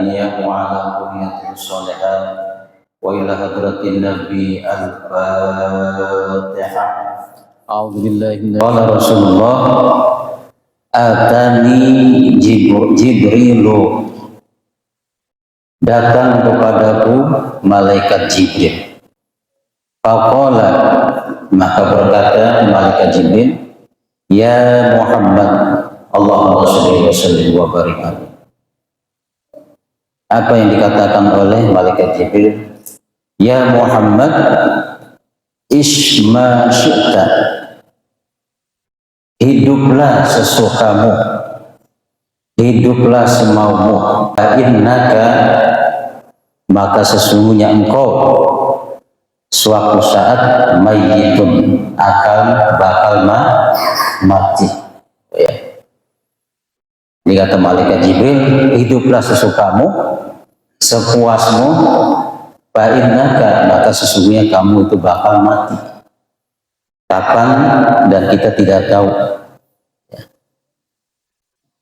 نية وعلى كلية الصالحات وإلى حضرة النبي الفاتحة. أعوذ بالله من قال رسول الله Atani Jibrilu, datang kepadaku malaikat Jibril. Faqala, maka berkata malaikat Jibril, ya Muhammad, Allahumma shalli wa sallim wa barik alaihi. Apa yang dikatakan oleh malaikat Jibril? Ya Muhammad, isma syi'ta, hiduplah sesukamu, hiduplah semaumu. Innaka, maka sesungguhnya engkau suatu saat mayyitun, bakal mati. Ya. Ini kata malaikat Jibril, hiduplah sesukamu, sepuasmu. Innaka, maka sesungguhnya kamu itu bakal mati. Kapan dan kita tidak tahu.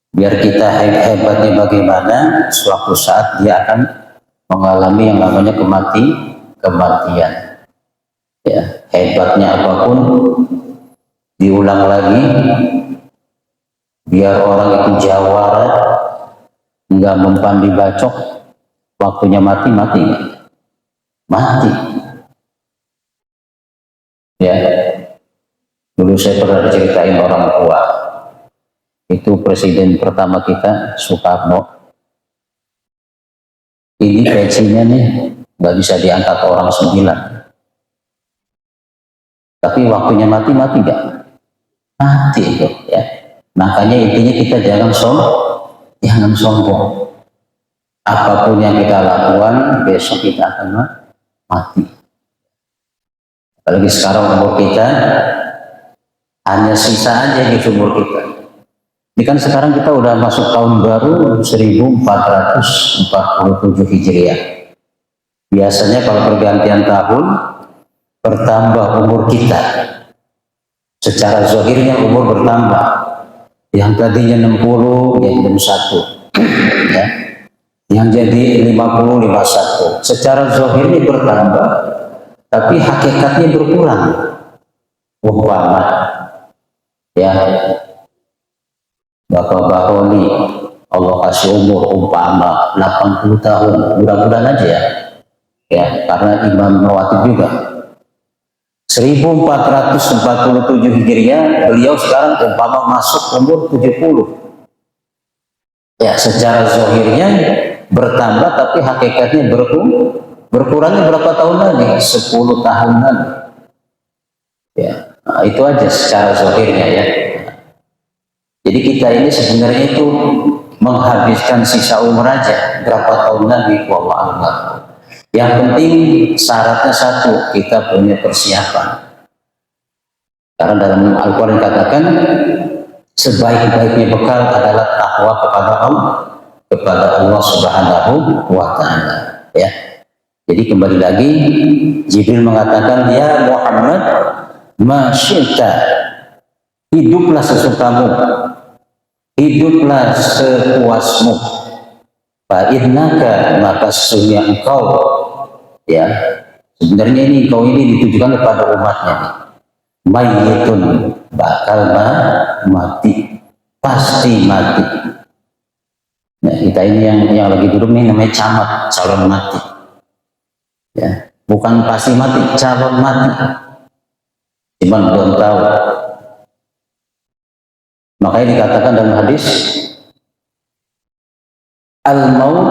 Biar kita hebatnya bagaimana, suatu saat dia akan mengalami yang namanya kematian. Ya, hebatnya apapun diulang lagi, biar orang itu jawara, nggak mempan dibacok, waktunya mati. Ya, dulu saya pernah diceritain orang tua, itu presiden pertama kita Soekarno. Ini pensinya nih nggak bisa diangkat orang 9, tapi waktunya mati nggak? Mati itu ya. Makanya intinya kita jangan sombong. Apapun yang kita lakukan, besok kita akan mati. Apalagi sekarang umur kita hanya sisa aja di umur kita. Ini kan sekarang kita udah masuk tahun baru 1447 Hijriah. Biasanya kalau pergantian tahun bertambah umur kita. Secara zahirnya umur bertambah. Yang tadinya 60 jadi 61. Ya. Yang jadi 50, 51. Secara zahirnya bertambah, tapi hakikatnya berkurang. Umpama, ya, Bapak Baholi, Allah kasih umur umpama 80 tahun, mudah-mudahan aja ya, karena Imam Rawatib juga. 1447 Hijriah, beliau sekarang umpama masuk umur 70. Ya, secara zahirnya bertambah, tapi hakikatnya berkurangnya berapa tahun lagi? 10 tahun lagi. Ya, nah, itu aja secara zahirnya ya. Jadi kita ini sebenarnya itu menghabiskan sisa umur aja, berapa tahun lagi, wallahu a'lam. Yang penting syaratnya satu, kita punya persiapan. Karena dalam Al-Quran dikatakan sebaik-baiknya bekal adalah takwa kepada Allah Subhanahu wa Ta'ala. Ya. Jadi kembali lagi Jibril mengatakan, ya Muhammad, ma syi'ta, hiduplah sesukamu, hiduplah sepuasmu. Fa innaka, maka sesungguhnya engkau, ya, sebenarnya ini engkau ini ditujukan kepada umatnya nih. Mayyitun, bakal mati, pasti mati. Nah, kita ini yang lagi duduk nih namanya camat, calon mati. Ya, bukan pasti mati, calon mati. Cuman belum tahu. Makanya dikatakan dalam hadis, al-maut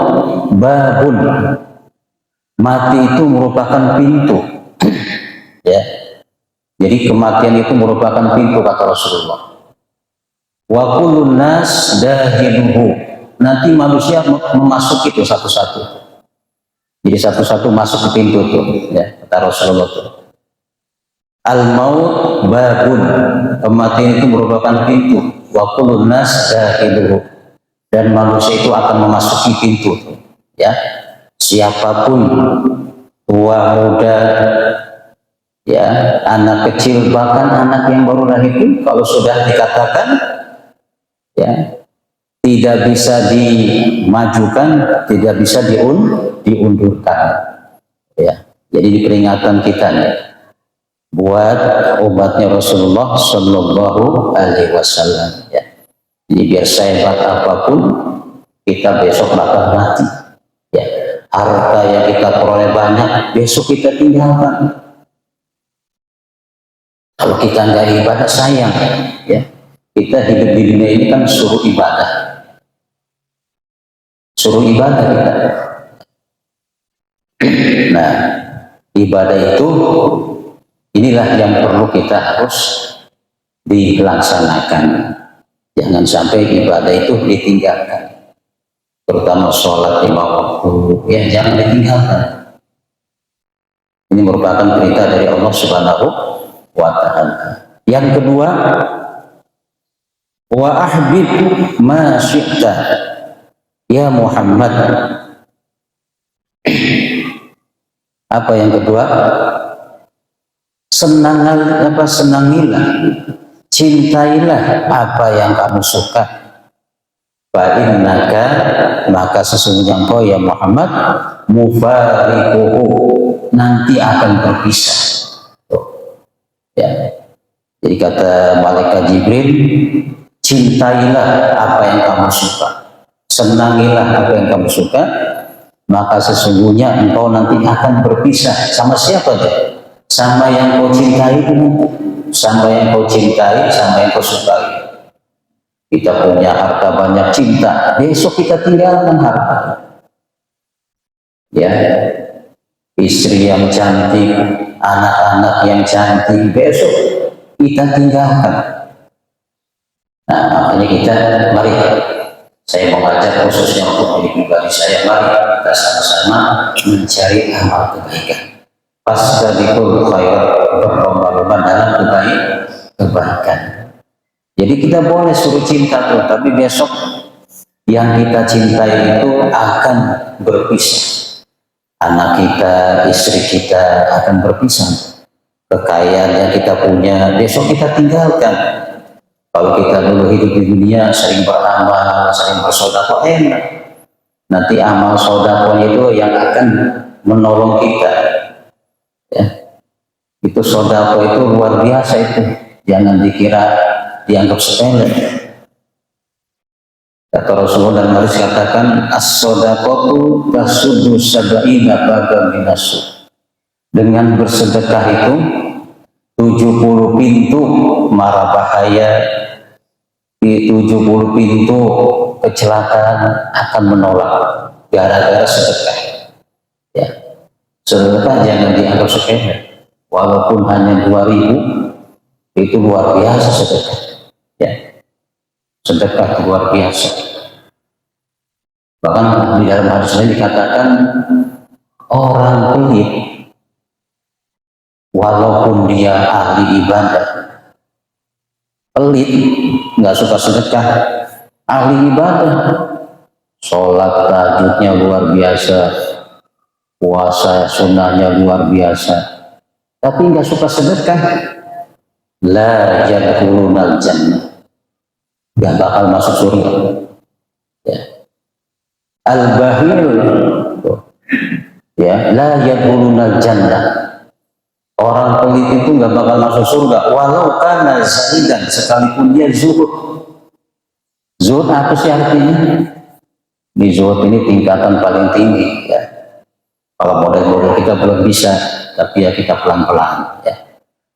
babun, mati itu merupakan pintu. Ya. Jadi kematian itu merupakan pintu, kata Rasulullah. Wa kullun nas dahiluhu, nanti manusia memasuki itu satu-satu. Jadi satu-satu masuk ke pintu itu, ya, kata Rasulullah itu. Al-maut babun, kematian itu merupakan pintu. Wa kullun nas dahiluhu, dan manusia itu akan memasuki pintu itu. Ya, siapapun, tua muda, ya, anak kecil, bahkan anak yang baru lahir itu, kalau sudah dikatakan, ya, tidak bisa dimajukan, tidak bisa diundurkan. Ya, jadi di peringatan kita nih, buat umatnya Rasulullah Shallallahu Alaihi Wasallam. Ya. Jadi biar sehebat apapun kita besok bakal mati. Ya, harta yang kita peroleh banyak, besok kita tinggalkan. Kalau kita nggak ibadah sayang, ya. Kita hidup di dunia ini kan suruh ibadah kita. Nah, ibadah itu inilah yang perlu kita harus dilaksanakan. Jangan sampai ibadah itu ditinggalkan. Terutama sholat lima waktu, ya jangan ditinggalkan. Ini merupakan perintah dari Allah Subhanahu wa Ta'ala. Yang kedua, wa ahbib ma syi'ta ya Muhammad. Apa yang kedua? Senangilah, cintailah apa yang kamu suka. Fa'innaka, maka sesungguhnya engkau ya Muhammad, mufariquhu, nanti akan berpisah. Ya. Jadi kata malaikat Jibril, cintailah apa yang kamu suka, senangilah apa yang kamu suka, maka sesungguhnya engkau nanti akan berpisah. Sama siapa dia? Sama yang kau cintai, sama yang kau cintai, sama yang kau sukai. Kita punya harta banyak, cinta, besok kita tinggalkan harta. Ya, istri yang cantik, anak-anak yang cantik, besok kita tinggalkan. Nah, makanya kita, mari, saya mengajak khususnya untuk diri pribadi saya, mari kita sama-sama mencari amal kebaikan. Fastabiqul khairat, berlomba-lomba dalam kebaikan. Jadi kita boleh suruh cinta tuh, tapi besok yang kita cintai itu akan berpisah. Anak kita, istri kita akan berpisah. Kekayaan yang kita punya, besok kita tinggalkan. Kalau kita dulu hidup di dunia, sering beramal, sering bersedekah, enak. Nanti amal sedekah itu yang akan menolong kita. Ya. Itu sedekah itu luar biasa itu. Jangan dikira dianggap sepele. Kata Rasulullah dalam hadis katakan, as-shadaqatu tasuddu sab'ina baban minasud. Dengan bersedekah itu 70 pintu mara bahaya, di 70 pintu kecelakaan akan menolak gara-gara sedekah. Ya. Sedekah jangan dianggap sepele. Walaupun hanya 2.000, itu luar biasa sedekah. Ya, sedekah luar biasa. Bahkan di dalam hadis lain dikatakan orang pelit, walaupun dia ahli ibadah, pelit, nggak suka sedekah, ahli ibadah, sholat tahajudnya luar biasa, puasa sunnahnya luar biasa, tapi nggak suka sedekah, la yadkhulunal jannah, gak bakal masuk surga. Ya. Al-bahil, ya, la yadkhulunal jannah, orang pelit itu gak bakal masuk surga walau kana zahidan, sekalipun dia zuhud. Zuhud apa sih artinya? Di zuhud ini tingkatan paling tinggi, ya. Kalau model-model kita belum bisa, tapi ya kita pelan-pelan, ya.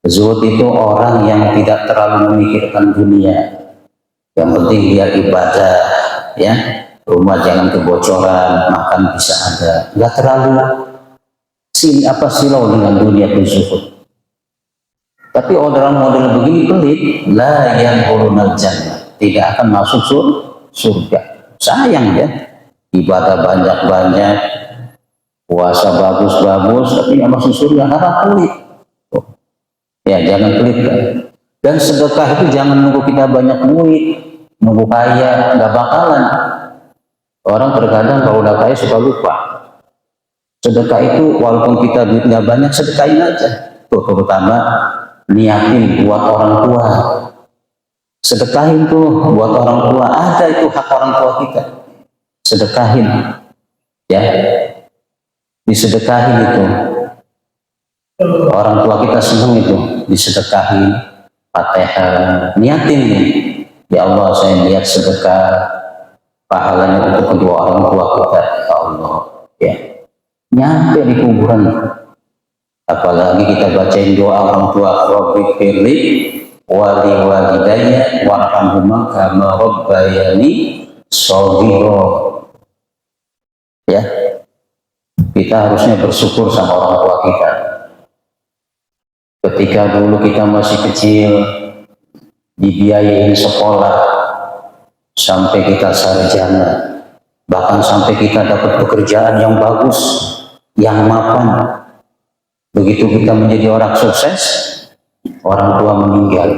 Zuhud itu orang yang tidak terlalu memikirkan dunia. Yang penting dia ibadah, ya. Rumah jangan kebocoran, makan bisa ada. Nggak terlalu silau dengan dunia itu zuhud. Tapi orang model begini pelit, la yadkhulunal jannah, tidak akan masuk surga. Sayang ya, ibadah banyak-banyak, puasa bagus-bagus, tapi nggak masuk surga karena pelit. Ya jangan pelit kan. Dan sedekah itu jangan nunggu kita banyak duit, nunggu kaya, nggak bakalan. Orang terkadang kalau udah kaya suka lupa. Sedekah itu walaupun kita duit nggak banyak, sedekahin aja. Tuh terutama niatin buat orang tua. Sedekahin tuh buat orang tua, ada itu hak orang tua kita. Sedekahin, ya, disedekahin itu. Orang tua kita senang itu, disedekahin, Fatihah, niatin nih. Ya Allah, saya niat sedekah, pahalanya untuk kedua orang tua kita, ya Allah. Ya, nyampe di kuburan. Apalagi kita bacain doa orang tua, Rabbi firli wali walidayya warhamhuma kama rabbayani shaghira. Ya, kita harusnya bersyukur sama orang tua kita. Ketika dulu kita masih kecil, dibiayain sekolah sampai kita sarjana, bahkan sampai kita dapat pekerjaan yang bagus, yang mapan. Begitu kita menjadi orang sukses, orang tua meninggal.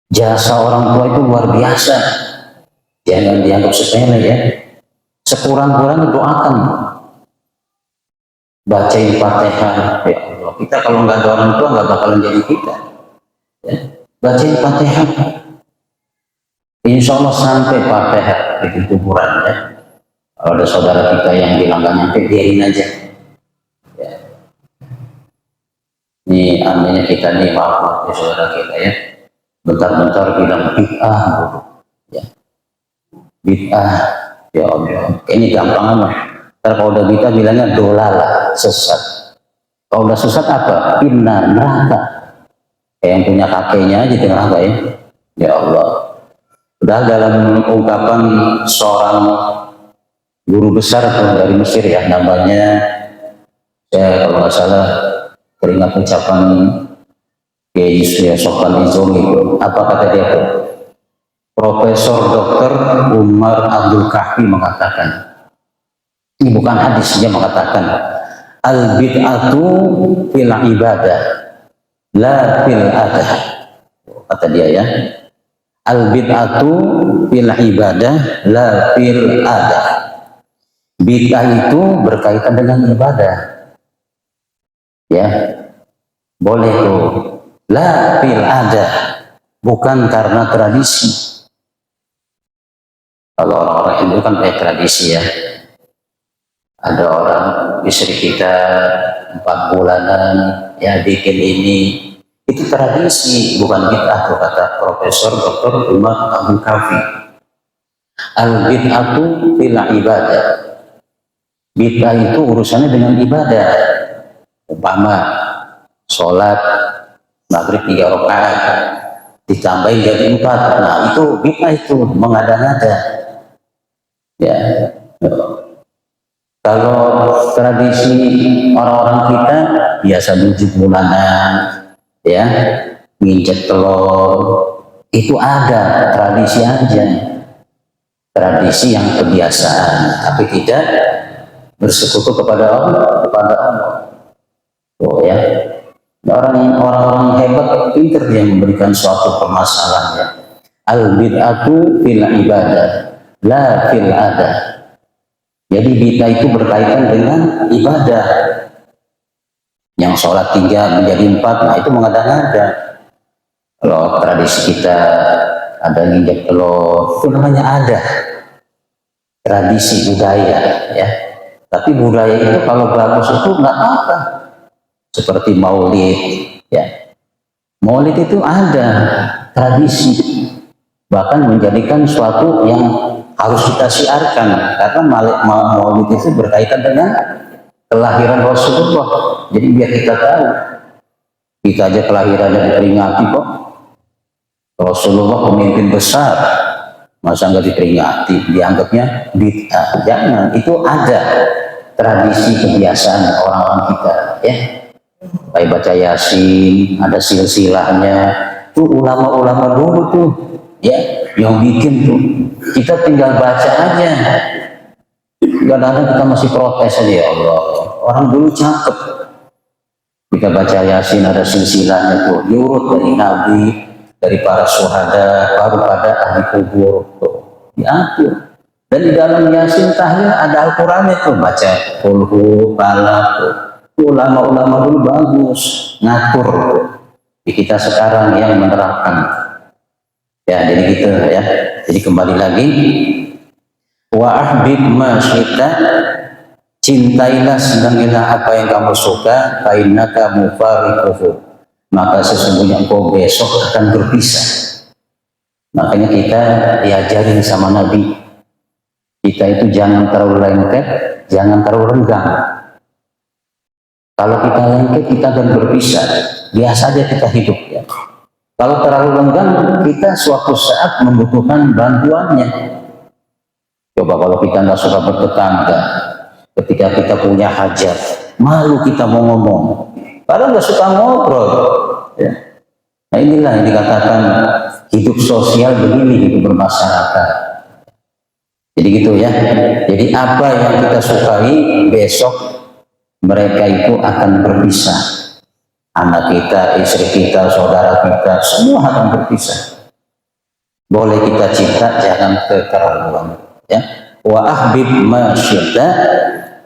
Jasa orang tua itu luar biasa, jangan dianggap sepele ya. Sekurang-kurangnya doakan, bacain Fatihah, ya Allah. Kita kalau nggak ada orang tua nggak bakalan jadi kita. Ya. Bacain Fatihah, insya Allah sampai Fatihah di kuburan ya. Kalau ada saudara kita yang bilang nggak nyampe, biarin aja. Ya. Ini artinya kita nih maaf ya saudara kita ya. Bentar-bentar bilang bid'ah, ya. Bid'ah, ya Allah. Ini gampang amat. Ntar kalau udah bid'ah bilangnya dolala, sesat. Kalau udah sesat apa? Inna neraka. Kayak yang punya kakeknya aja di neraka ya. Ya Allah. Udah dalam ungkapan seorang guru besar dari Mesir ya, namanya saya kalau nggak salah teringat ucapan Kiai Sofwan Izomi itu. Apa kata dia tuh? Profesor Dr. Umar Abdul Kahfi mengatakan, ini bukan hadis, dia mengatakan al bid'atu fil ibadah la fil adah. Kata dia ya, al bid'atu fil ibadah la fil adah. Bid'ah itu berkaitan dengan ibadah, ya, boleh tuh, la fil adah, bukan karena tradisi. Kalau orang-orang Hindu kan kayak tradisi ya. Ada orang istri kita 4 bulanan ya bikin ini, itu tradisi, bukan bid'ah tuh kata Profesor Dr. Umar Abdul Kahfi. Al bid'atu fil ibadah. Bid'ah itu urusannya dengan ibadah. Umpama sholat maghrib 3 rakaat ditambahin jadi 4, nah itu bid'ah, itu mengada-ngada. Ya, kalau tradisi orang-orang kita biasa 7 bulanan, ya, nginjek telur, itu ada tradisi aja, tradisi yang kebiasaan, tapi tidak bersekutu kepada Allah. Oh ya, orang-orang hebat pintar dia memberikan suatu permasalahan. Al bid'atu fil ibadah la fil adah. Jadi bid'ah itu berkaitan dengan ibadah. Yang sholat 3 menjadi 4, nah itu mengada-ngada. Kalau tradisi kita ada nginjek telur, itu namanya ada. Tradisi budaya, ya. Tapi budaya itu kalau bagus itu nggak apa-apa. Seperti maulid, ya. Maulid itu ada tradisi, bahkan menjadikan suatu yang harus kita siarkan, karena maulid itu berkaitan dengan kelahiran Rasulullah. Jadi biar kita tahu, kita aja kelahirannya diperingati kok. Rasulullah pemimpin besar, masa nggak diperingati, dianggapnya bid'ah. Jangan, itu ada tradisi kebiasaan orang-orang kita, ya. Kayak baca Yasin, ada silsilahnya. Tuh ulama-ulama dulu tuh, ya, yang bikin tuh. Kita tinggal baca aja. Kadang-kadang kita masih protes aja, ya Allah. Orang dulu cakep. Kita baca Yasin ada silsilahnya tuh, diurut dari Nabi, dari para syuhada, baru pada ahli kubur tuh, diatur. Dan di dalam Yasin tahlil ada Al-Qur'annya tuh, baca kulhu, falaq tuh. Ulama-ulama dulu bagus ngatur tuh. Kita sekarang yang menerapkan. Ya, jadi gitu ya. Jadi kembali lagi, wa ahbib ma syi'ta, cintailah senangilah apa yang kamu suka, fa innaka mufariquhu, maka sesungguhnya engkau besok akan berpisah. Makanya kita diajarin sama Nabi, kita itu jangan terlalu lengket, jangan terlalu renggang. Kalau kita lengket, kita akan berpisah. Biasa aja kita hidup ya. Kalau terlalu renggang, kita suatu saat membutuhkan bantuannya. Coba kalau kita nggak suka bertetangga, ketika kita punya hajat, malu kita mau ngomong, padahal nggak suka ngobrol. Ya. Nah inilah yang dikatakan hidup sosial begini, hidup bermasyarakat. Jadi gitu ya. Jadi apa yang kita sukai, besok mereka itu akan berpisah. Anak kita, istri kita, saudara kita, semua akan berpisah. Boleh kita cinta, jangan keterlaluan. Ya. Wa ahbib ma syi'ta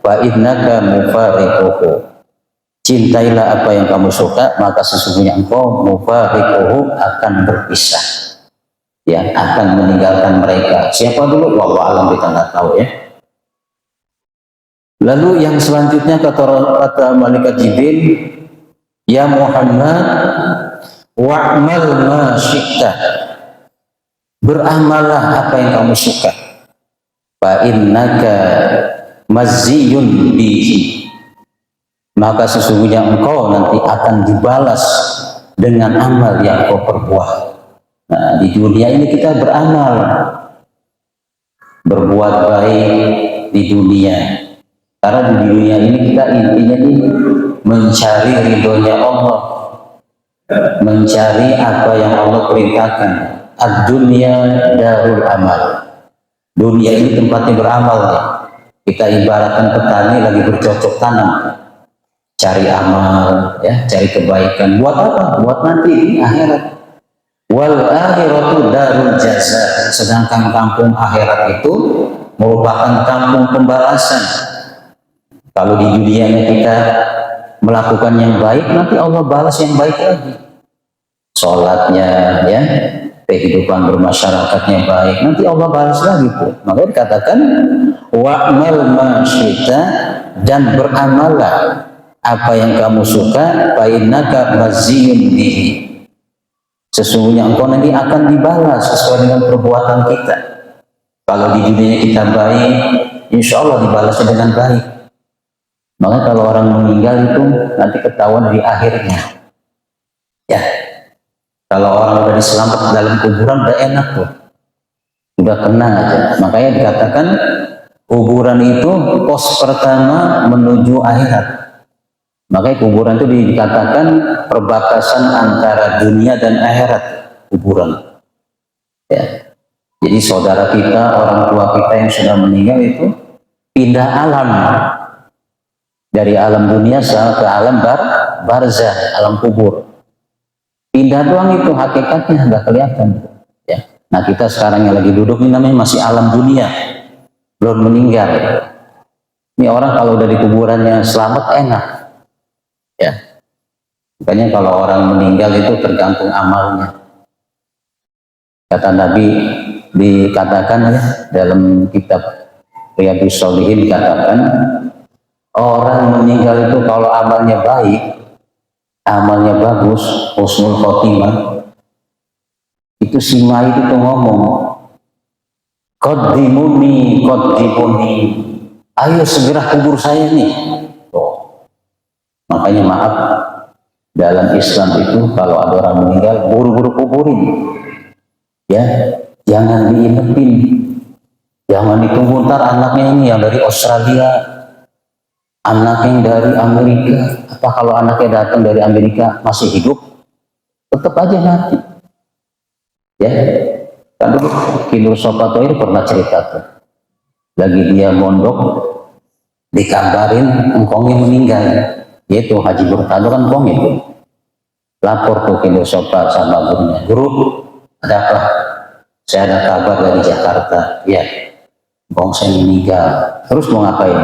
fa innaka mufariquhu. Cintailah apa yang kamu suka, maka sesungguhnya engkau mufariquhu akan berpisah. Ya, akan meninggalkan mereka. Siapa dulu? Wallahu alam, kita nggak tahu ya. Lalu yang selanjutnya kata malaikat Jibril, ya Muhammad, wa'mal ma syi'ta. Beramallah apa yang kamu suka. Fa innaka mazziyun bihi. Maka sesungguhnya engkau nanti akan dibalas dengan amal yang kau perbuat. Nah, di dunia ini kita beramal, berbuat baik di dunia. Karena di dunia ini kita intinya ini mencari ridhonya Allah, mencari apa yang Allah perintahkan. Ad-dunya darul amal. Dunia ini tempatnya beramal ya. Kita ibaratkan petani lagi bercocok tanam, cari amal, ya, cari kebaikan. Buat apa? Buat nanti di akhirat. Wal akhiratu darul jaza. Sedangkan kampung akhirat itu merupakan kampung pembalasan. Kalau di dunianya kita melakukan yang baik, nanti Allah balas yang baik lagi. Sholatnya, ya, kehidupan bermasyarakatnya baik, nanti Allah balas lagi tuh. Maka dikatakan wa'mal ma syi'ta, dan beramallah apa yang kamu suka, fa innaka mazziyun bihi. Sesungguhnya engkau nanti akan dibalas sesuai dengan perbuatan kita. Kalau di dunia kita baik, insya Allah dibalasnya dengan baik. Maka kalau orang meninggal itu nanti ketahuan di akhirnya. Ya, kalau orang udah diselamat dalam kuburan udah enak tuh, udah tenang aja. Makanya dikatakan kuburan itu pos pertama menuju akhirat. Makanya kuburan itu dikatakan perbatasan antara dunia dan akhirat, kuburan. Ya. Jadi saudara kita, orang tua kita yang sudah meninggal itu pindah alam. Dari alam dunia ke alam barzah, alam kubur. Pindah doang itu, hakikatnya nggak kelihatan. Ya. Nah kita sekarang yang lagi duduk ini namanya masih alam dunia, belum meninggal. Ini orang kalau dari kuburannya selamat enak. Ya. Makanya kalau orang meninggal itu tergantung amalnya. Kata Nabi, dikatakan ya dalam kitab Riyadhus Shalihin, dikatakan orang meninggal itu kalau amalnya baik, amalnya bagus, husnul khotimah, itu si mayit itu ngomong, qaddimuni, qaddimuni, ayo segera kubur saya nih. Oh. Makanya maaf, dalam Islam itu kalau ada orang meninggal buru-buru kuburin, ya, jangan diinepin, jangan ditunggu ntar anaknya ini yang dari Australia, anak yang dari Amerika. Apa kalau anaknya datang dari Amerika masih hidup, tetap aja mati. Ya, kan dulu Kinur Sopatoir pernah cerita tuh, lagi dia mondok dikabarin engkongnya meninggal, yaitu Haji Burtado kan engkong itu. Lapor tuh Kinur Sopa sama gurunya, guru ada apa? Saya ada kabar dari Jakarta. Ya, engkong saya meninggal. Terus mau ngapain?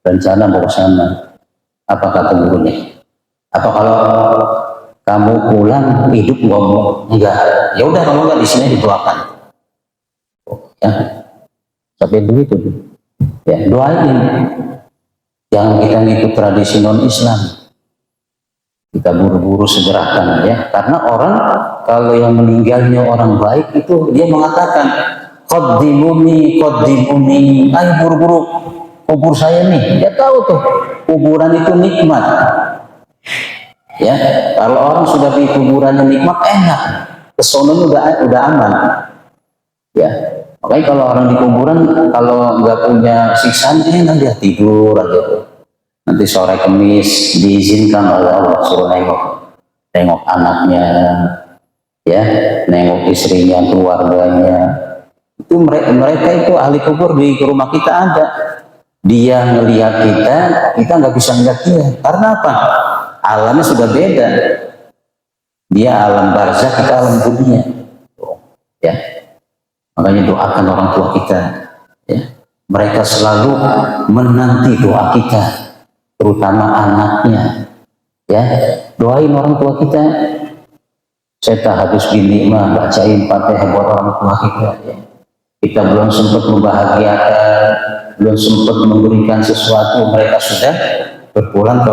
Rencana mau ke sana. Apa kata gurunya? Apa kalau kamu pulang hidup ngomong enggak, ya udah kalau enggak di sini didoakan. Ya, sampai begitu. Ya, doain. Jangan kita ngikut tradisi non Islam. Kita buru-buru segerakan ya, karena orang kalau yang meninggalnya orang baik itu dia mengatakan qaddimuni, ayo buru-buru kubur saya nih. Dia tahu tuh kuburan itu nikmat. Ya, kalau orang sudah di kuburannya nikmat enak, kesononya udah aman. Ya, makanya kalau orang di kuburan kalau nggak punya siksaan enak dia tidur aja. Nanti sore Kemis diizinkan oleh Allah suruh nengok anaknya, ya, nengok istrinya, keluarganya. Itu mereka itu ahli kubur di rumah kita ada. Dia ngelihat kita nggak bisa ngeliat dia. Karena apa? Alamnya sudah beda. Dia alam barzakh, kita alam dunia. Ya, makanya doakan orang tua kita. Ya, mereka selalu menanti doa kita. Terutama anaknya, ya, doain orang tua kita. Saya tahadus bin nikmah, bacain Fatihah buat orang tua kita. Ya. Kita belum sempat membahagiakan, belum sempat memberikan sesuatu, mereka sudah berpulang ke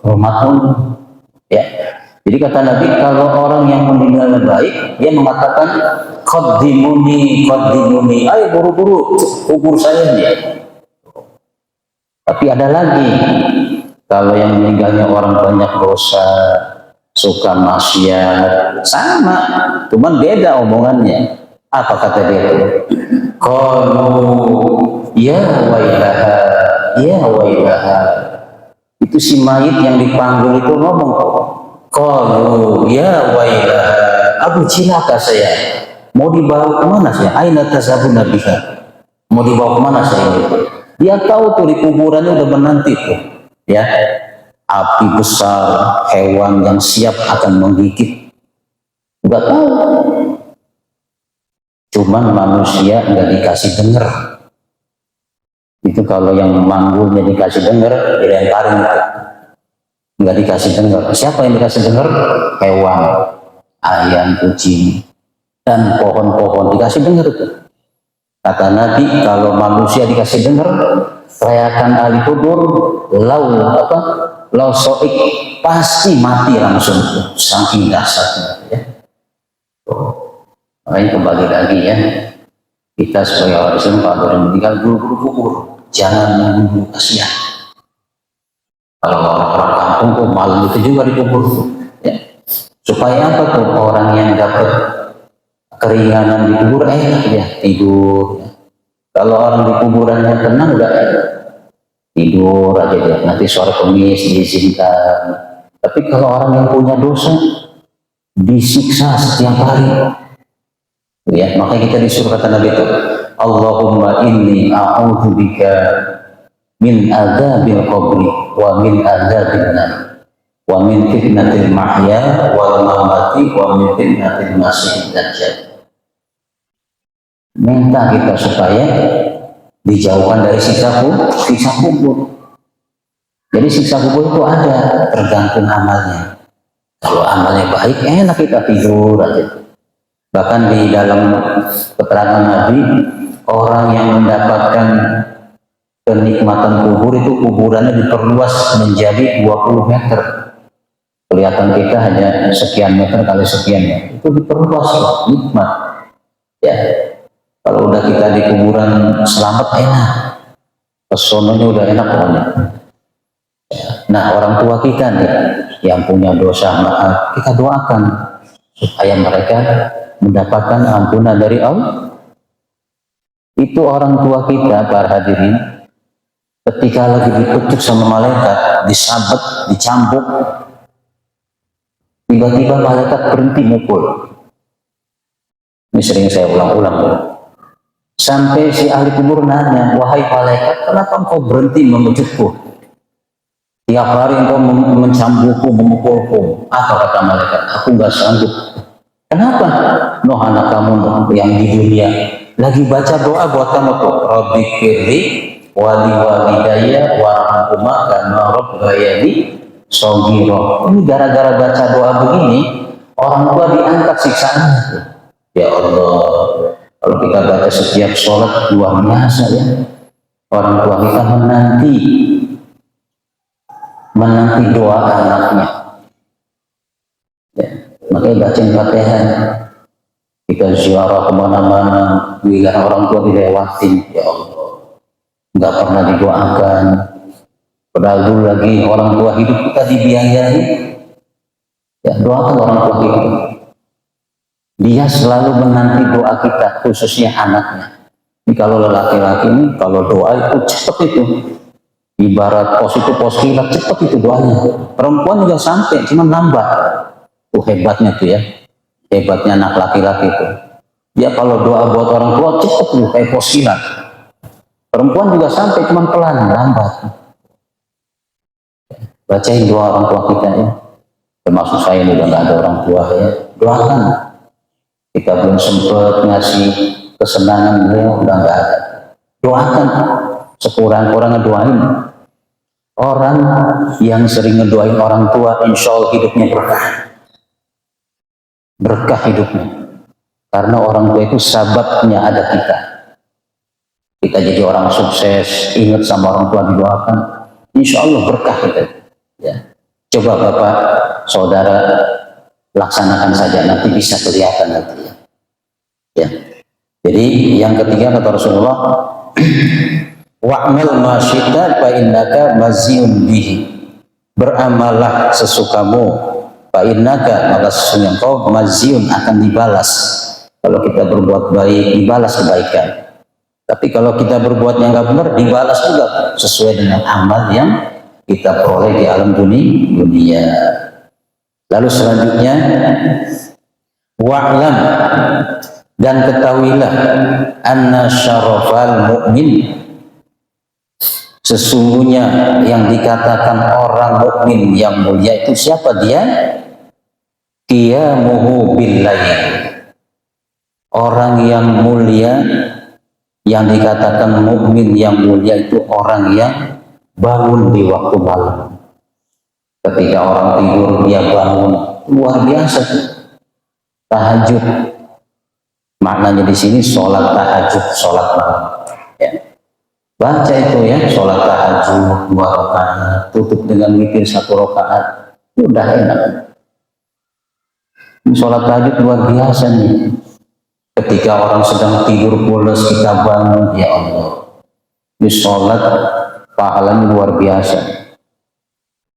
rahmatun. Ya. Jadi kata Nabi, kalau orang yang meninggal baik, dia mengatakan qaddimuni, ayo buru-buru kubur saya dia. Tapi ada lagi, kalau yang meninggalnya orang banyak dosa, suka maksiat, sama, cuman beda omongannya. Apa kata dia? Qalu ya wailaha, ya wailaha. Itu si mayit yang dipanggil itu ngomong, qalu ya wailaha, aduh cilaka saya. Mau dibawa kemana saya? Aina tazhabuna biha? Mau dibawa kemana saya? Dia tahu tuh di kuburannya udah menanti tuh, ya, api besar, hewan yang siap akan menggigit. Udah tahu. Cuman manusia nggak dikasih denger. Itu kalau yang manggulnya dikasih denger, dilemparin itu. Nggak dikasih denger. Siapa yang dikasih denger? Hewan, ayam, kucing, dan pohon-pohon dikasih denger tuh. Kata Nabi, kalau manusia dikasih dengar teriakan ahli kubur, lau soik, pasti mati langsung, saking dahsyatnya. Ya. Makanya kembali lagi ya, kita sebagai orang Islam kalau ada meninggal buru-buru kubur, jangan menunggu kasihan. Kalau orang kampung tuh malam itu juga dikubur, ya. Supaya apa tuh orang yang dapat keringanan di kubur enak ya tidur. Kalau orang di kuburannya tenang udah enak tidur aja dia. Nanti sore Kemis diizinkan. Tapi kalau orang yang punya dosa disiksa setiap hari. Ya, makanya kita disuruh kata Nabi itu, Allahumma inni a'udzubika min adzabil qabri wa min adzabil nar wa min fitnatil mahya wal mamati wa min fitnatil masiihid dajjal. Minta kita supaya dijauhkan dari siksa kubur. Jadi siksa kubur itu ada, tergantung amalnya. Kalau amalnya baik, enak kita tidur aja. Bahkan di dalam keterangan Nabi, orang yang mendapatkan kenikmatan kubur itu kuburannya diperluas menjadi 20 meter. Kelihatan kita hanya sekian meter kali sekian ya. Itu diperluas, nikmat. Ya. Kalau udah kita di kuburan selamat enak, pesonanya udah enak pokoknya. Nah orang tua kita nih yang punya dosa maaf, kita doakan supaya mereka mendapatkan ampunan dari Allah. Itu orang tua kita para hadirin, ketika lagi dipecut sama malaikat, disabet, dicambuk, tiba-tiba malaikat berhenti mukul. Ini sering saya ulang-ulang ya. Sampai si ahli kubur nanya, wahai malaikat, kenapa engkau berhenti memecutku? Tiap hari engkau mencambukku, memukulku. Apa kata malaikat? Aku nggak sanggup. Kenapa? Noh anak kamu yang di dunia lagi baca doa buat kamu tuh. Rabbi firli wali walidayya warhamhuma kama rabbayani Sogiro. Ini gara-gara baca doa begini, orang tua diangkat siksaannya. Ya Allah, kalau kita baca setiap sholat luar biasa ya. Orang tua kita menanti doa anaknya. Ya, makanya baca Fatihah. Kita ziarah kemana-mana, bila orang tua dilewatin, ya Allah, nggak pernah didoakan. Padahal dulu lagi orang tua hidup kita dibiayai. Ya, doakan orang tua hidup. Dia selalu menanti doa kita, khususnya anaknya. Ini kalau laki-laki ini, kalau doa itu cepat itu. Ibarat pos itu pos kilat, cepat itu doanya. Perempuan juga sampai, cuma nambah. Hebatnya tuh ya. Hebatnya anak laki-laki itu. Dia kalau doa buat orang tua, cepat tuh, kayak pos kilat. Perempuan juga sampai, cuma pelan, lambat. Bacain doa orang tua kita ya. Termasuk saya juga nggak ada orang tua ya. Doakan. Kita belum sempat ngasih kesenangan beliau, udah nggak ada. Doakan. Sekurang-kurangnya doain. Orang yang sering ngedoain orang tua, insya Allah hidupnya berkah. Berkah hidupnya. Karena orang tua itu sahabatnya ada kita. Kita jadi orang sukses, ingat sama orang tua didoakan. Insya Allah berkah kita. Ya. Coba Bapak, Saudara laksanakan saja, nanti bisa kelihatan nanti. Ya. Jadi yang ketiga kata Rasulullah, wa'mal ma syi'ta fa innaka maziun bihi. Beramallah sesukamu, fa innaka, maka sesungguhnya kau maziun, akan dibalas. Kalau kita berbuat baik, dibalas kebaikan. Tapi kalau kita berbuat yang nggak benar, dibalas juga sesuai dengan amal yang kita peroleh di alam dunia. Lalu selanjutnya, wa'lam, dan ketahuilah, anna syarafal mu'min, sesungguhnya yang dikatakan orang mukmin yang mulia itu siapa dia? Qiyamuhu billail. Orang yang mulia, yang dikatakan mukmin yang mulia itu orang yang bangun di waktu malam. Ketika orang tidur dia bangun, luar biasa. Tahajud, maknanya di sini sholat tahajud, sholat malam. Ya. Baca itu ya, sholat tahajud 2 rakaat, tutup dengan witir 1 rakaat, udah enak. Sholat tahajud luar biasa nih. Ketika orang sedang tidur pulas, kita bangun, ya Allah. Ini sholat pahalanya luar biasa.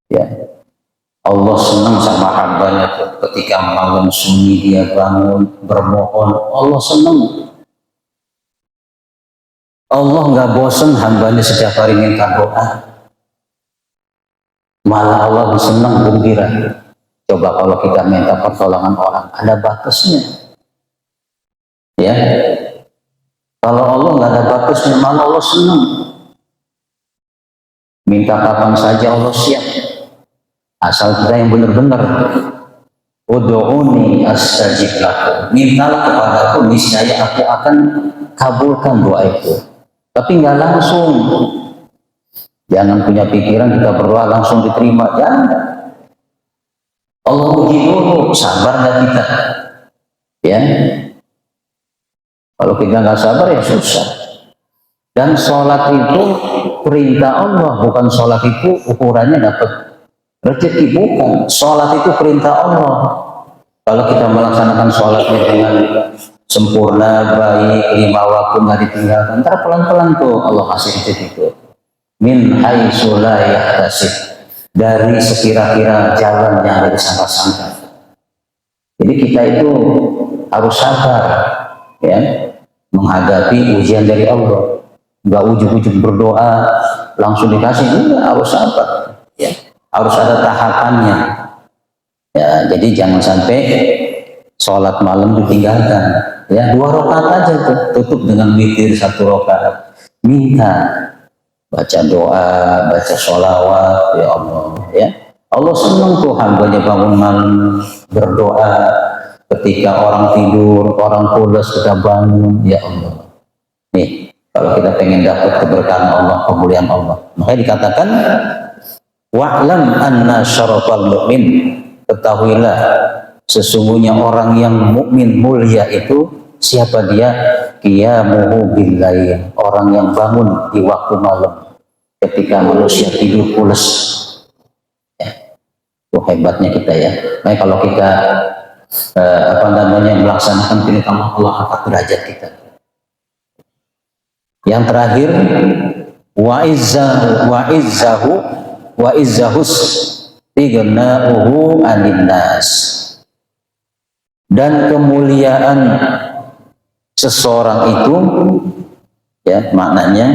Ya, Allah senang sama hambanya tuh. Ketika malam sunyi dia bangun bermohon, Allah senang. Allah nggak bosan hambanya setiap hari minta doa. Malah Allah senang, gembira. Coba kalau kita minta pertolongan orang, ada batasnya. Ya, kalau Allah nggak ada batasnya, malah Allah senang. Minta kapan saja Allah siap. Asal kita yang benar-benar. Ud'uni astajib lakum. Mintalah kepadaku, niscaya aku akan kabulkan doa itu. Tapi nggak langsung. Jangan punya pikiran kita berdoa langsung diterima. Jangan. Allah uji dulu, sabar nggak kita? Ya. Kalau kita nggak sabar ya susah. Dan sholat itu perintah Allah, bukan sholat itu ukurannya dapat rezeki, bukan. Sholat itu perintah Allah. Kalau kita melaksanakan sholatnya dengan sempurna, baik, 5 waktu nggak ditinggalkan, ntar pelan-pelan tuh Allah kasih rezeki itu. Min haitsu la yahtasib, dari sekira-kira jalan yang ada disangka-sangka. Jadi kita itu harus sabar, ya, menghadapi ujian dari Allah. Nggak ujuk-ujuk berdoa langsung dikasih, enggak, harus sabar, ya, harus ada tahapannya. Ya, jadi jangan sampai sholat malam ditinggalkan. Ya, 2 rakaat aja tuh, tutup dengan witir 1 rakaat. Minta, baca doa, baca sholawat, ya Allah. Ya, Allah senang tuh hambanya bangun malam berdoa. Ketika orang tidur, orang pulas, kita bangun, ya Allah. Nih, kalau kita pengen dapat keberkahan Allah, kemuliaan Allah, makanya dikatakan Wa'lam anna syarafal mu'min, ketahuilah sesungguhnya orang yang mukmin mulia itu siapa dia? Qiyamuhu billail, orang yang bangun di waktu malam ketika manusia tidur pulas. Ya, itu hebatnya kita ya. Nah, kalau kita melaksanakan perintah Allah, angkat derajat kita. Yang terakhir, wa izzahus tighna'uhu anin nas, dan kemuliaan seseorang itu ya maknanya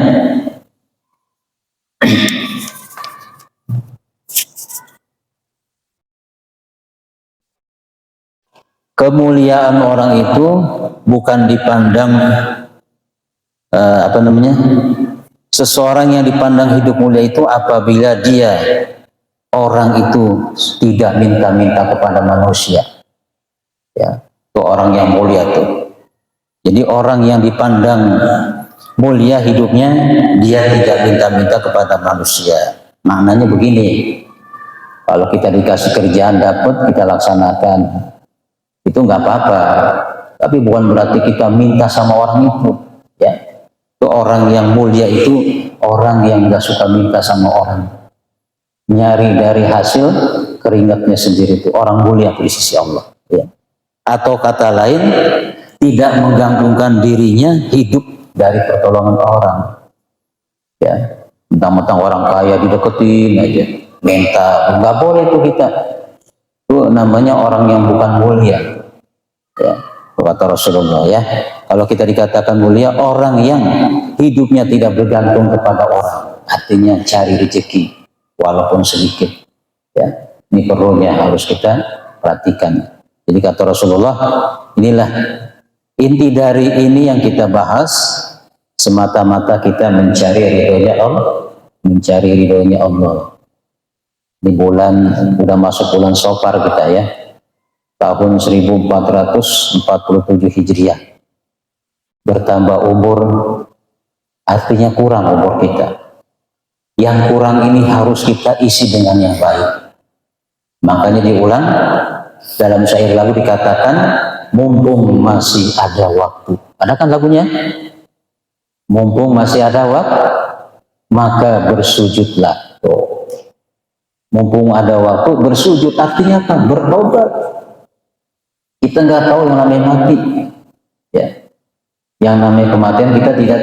kemuliaan orang itu bukan dipandang seseorang yang dipandang hidup mulia itu apabila dia orang itu tidak minta-minta kepada manusia. Ya, itu orang yang mulia tuh. Jadi orang yang dipandang mulia hidupnya, dia tidak minta-minta kepada manusia. Maknanya begini, kalau kita dikasih kerjaan dapat, kita laksanakan, itu nggak apa-apa. Tapi bukan berarti kita minta sama orang itu. Ya, itu orang yang mulia itu orang yang nggak suka minta sama orang. Nyari dari hasil keringatnya sendiri, itu orang mulia di sisi Allah. Ya. Atau kata lain, tidak menggantungkan dirinya hidup dari pertolongan orang. Ya, mentang-mentang orang kaya dideketin aja, minta, nggak boleh itu kita. Itu namanya orang yang bukan mulia. Ya, kata Rasulullah ya. Kalau kita dikatakan mulia, orang yang hidupnya tidak bergantung kepada orang, artinya cari rezeki walaupun sedikit. Ya, ini perlunya harus kita perhatikan. Jadi kata Rasulullah, inilah inti dari ini yang kita bahas, semata-mata kita mencari ridhonya Allah, mencari ridhonya Allah. Di bulan, udah masuk bulan Safar kita ya, tahun 1447 Hijriah. Bertambah umur, artinya kurang umur kita. Yang kurang ini harus kita isi dengan yang baik. Makanya diulang, dalam syair lagu dikatakan, mumpung masih ada waktu. Ada kan lagunya? Mumpung masih ada waktu, maka bersujudlah. Mumpung ada waktu, bersujud artinya apa? Bertobat. Kita nggak tahu yang namanya mati. Ya. Yang namanya kematian kita tidak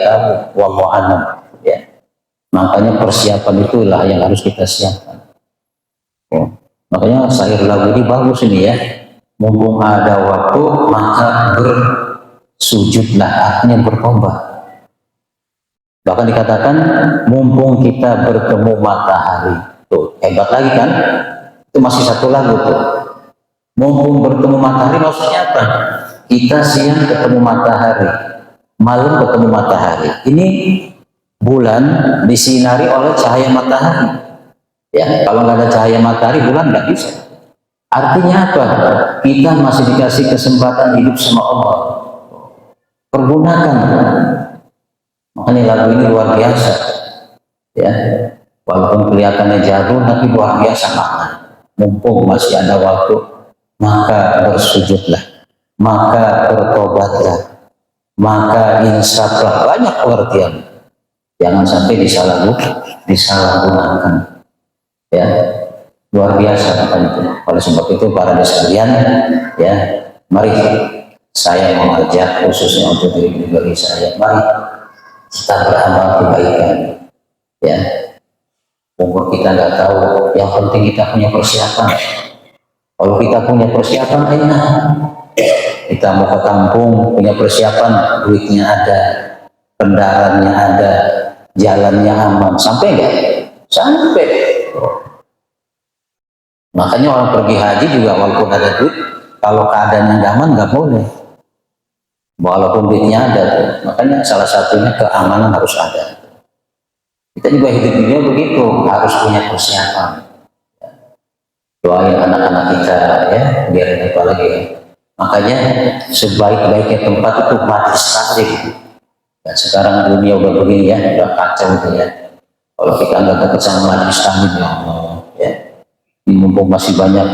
tahu. Wallahu a'lam. Ya. Makanya persiapan itulah yang harus kita siapkan. Makanya syair lagu ini bagus ini ya. Mumpung ada waktu, maka bersujudlah, artinya bertobat. Bahkan dikatakan, mumpung kita bertemu matahari. Tuh, hebat lagi kan? Itu masih satu lagu tuh. Mumpung bertemu matahari maksudnya apa? Kita siang ketemu matahari, malam ketemu matahari. Ini bulan disinari oleh cahaya matahari. Ya, kalau nggak ada cahaya matahari, bulan nggak bisa. Artinya apa? Kita masih dikasih kesempatan hidup sama Allah. Pergunakan. Makanya lagu ini luar biasa. Ya, walaupun kelihatannya jauh, tapi luar biasa makna. Mumpung masih ada waktu, maka bersujudlah, maka bertobatlah, maka insaflah. Banyak pengertian. Jangan sampai disalahgunakan. Ya, luar biasa makanya itu. Oleh sebab itu para sekalian, ya, mari saya mengajak khususnya untuk diri pribadi saya, mari kita beramal kebaikan. Ya, umur kita nggak tahu, yang penting kita punya persiapan. Kalau kita punya persiapan, enak. Kita mau ke kampung, punya persiapan, duitnya ada, kendaraannya ada, jalannya aman. Sampai nggak? Sampai. Makanya orang pergi haji juga walaupun ada duit, kalau keadaannya nggak aman nggak boleh. Walaupun duitnya ada, makanya salah satunya keamanan harus ada. Kita juga hidup dunia begitu, harus punya persiapan. Doain anak-anak kita ya, biar apa lagi ya. Makanya sebaik-baiknya tempat itu majlis taklim. Dan sekarang dunia udah begini ya, udah kacau gitu ya. Kalau kita nggak dekat sama majelis taklim, ya Allah, ya. Ini mumpung masih banyak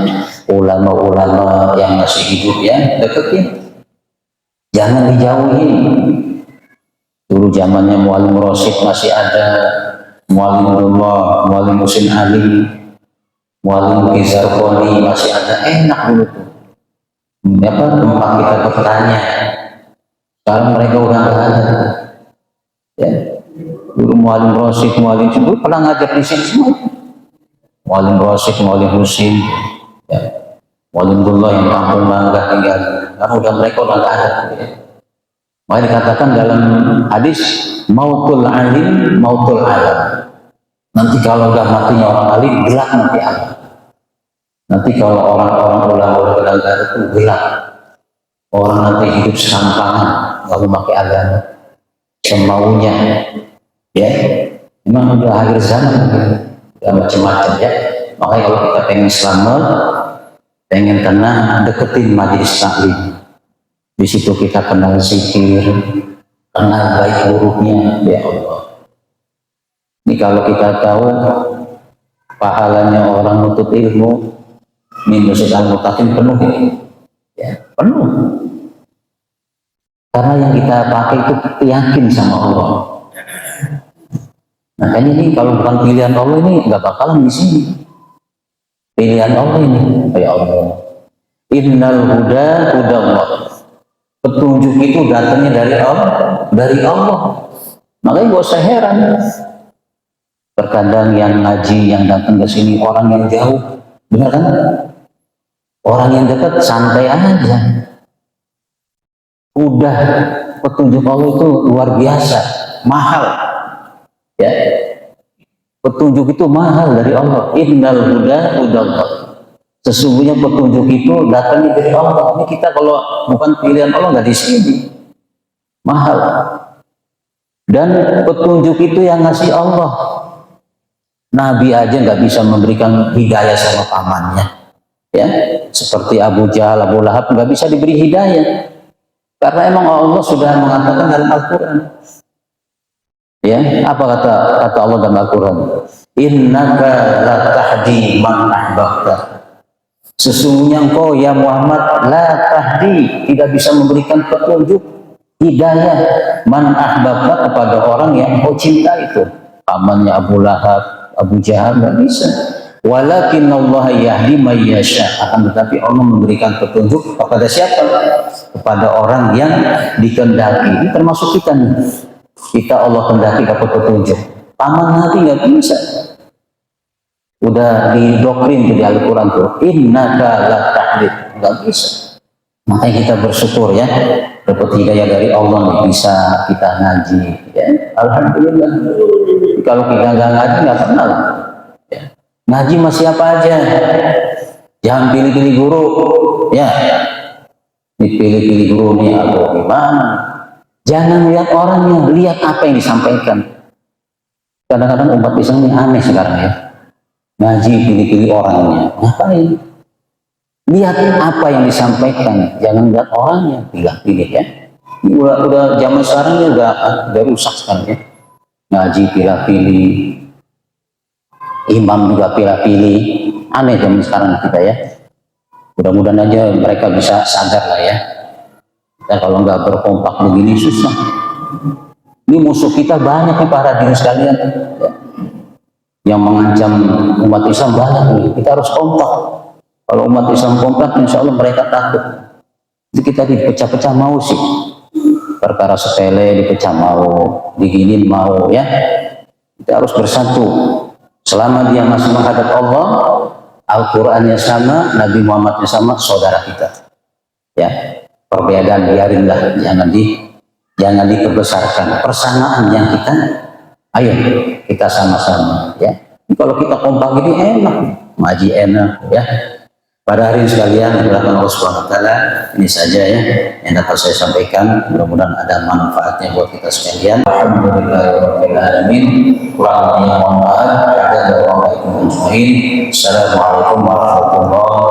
ulama-ulama yang masih hidup, ya, deketin. Jangan dijauhin. Dulu zamannya Muallim Rosyid masih ada, Muallim Abdullah, Muallim Husin Ali, Muallim Kizarkoni masih ada, enak dulu tuh. Apa tempat kita bertanya. Sekarang mereka udah nggak ada. Ya. Dulu Muallim Rosyid, Muallim Husin pernah ngajar di sini semua. Muallim Rosyid, Muallim Husin, ya. Muallim Abdullah yang kampung Mangga tinggal. Karena udah mereka udah nggak ada. Ya. Makanya dikatakan dalam hadis mautul alim mautul alam. Nanti kalau udah matinya orang alim, gelap nanti alam. Nanti kalau orang-orang ulama udah itu gelap. Orang nanti hidup serampangan, lalu pakai agama semaunya. Ya, memang udah akhir zaman, udah macam-macam, ya. Makanya kalau kita pengen selamat, pengen tenang, deketin majelis taklim. Di situ kita kenal zikir, kenal baik buruknya, ya Allah. Ini kalau kita tahu pahalanya orang nuntut ilmu, minus al-mutakin penuh, ya, penuh. Karena yang kita pakai itu yakin sama Allah. Makanya ini kalau bukan pilihan Allah ini nggak bakalan di sini. Pilihan Allah ini, ya Allah. Innal huda hudallah. Petunjuk itu datangnya dari Allah, Makanya gak usah heran. Terkadang yang ngaji, yang datang ke sini orang yang jauh, benar kan? Orang yang dekat santai aja. Udah petunjuk Allah itu luar biasa, mahal. Ya. Petunjuk itu mahal dari Allah. Innal huda hudallah. Sesungguhnya petunjuk itu datangnya dari Allah. Ini kita kalau bukan pilihan Allah nggak di sini. Mahal. Dan petunjuk itu yang ngasih Allah. Nabi aja nggak bisa memberikan hidayah sama pamannya. Ya, seperti Abu Jahal, Abu Lahab nggak bisa diberi hidayah. Karena emang Allah sudah mengatakan dalam Al-Quran. Ya, apa kata Allah dalam Al-Quran? Innaka la tahdi man ahbabta. Sesungguhnya engkau ya Muhammad la tahdi, tidak bisa memberikan petunjuk hidayah man ahbabta kepada orang yang engkau cinta itu. Pamannya Abu Lahab, Abu Jahal nggak bisa. Walakin Allah yahdi may yasha. Akan tetapi Allah memberikan petunjuk kepada siapa? Kepada orang yang dikehendaki. Ini termasuk kita nih. Kita Allah kehendaki dapat petunjuk. Paman nanti nggak bisa. Udah didoktrin di Al-Quran tuh, innaka la tahdi, nggak bisa. Makanya kita bersyukur ya, dapat hidayah dari Allah nih, bisa kita ngaji. Ya, alhamdulillah. Kalau kita nggak ngaji nggak kenal. Ya. Ngaji sama siapa aja, jangan pilih-pilih guru. Ya, dipilih-pilih guru nih atau gimana? Jangan lihat orangnya, lihat apa yang disampaikan. Kadang-kadang umat Islam ini aneh sekarang ya. Ngaji pilih-pilih orangnya, ngapain? Lihat apa yang disampaikan, jangan lihat orangnya, pilih-pilih ya. Udah zaman sekarang ini udah rusak sekarang ya. Ngaji pilih-pilih, imam juga pilih-pilih, aneh zaman sekarang kita ya. Mudah-mudahan aja mereka bisa sadar lah ya. Kita kalau nggak berkompak begini susah. Ini musuh kita banyak nih para hadirin sekalian. Ya. Yang mengancam umat Islam banyak nih. Kita harus kompak. Kalau umat Islam kompak, insya Allah mereka takut. Jadi kita dipecah-pecah mau sih. Perkara sepele dipecah mau, diginin mau ya. Kita harus bersatu. Selama dia masih menghadap Allah, Al-Qur'annya sama, Nabi Muhammadnya sama, saudara kita. Ya, perbedaan biarinlah, jangan dibesarkan. Persamaan yang kita, ayo kita sama-sama ya. Kalau kita kompak ini enak, ngaji enak ya. Pada hari ini sekalian, Allah Subhanahu wa taala, ini saja ya yang dapat saya sampaikan. Mudah-mudahan ada manfaatnya buat kita sekalian. Alhamdulillahirabbil alamin. Kurang lebihnya mohon maaf. Assalamualaikum warahmatullahi wabarakatuh.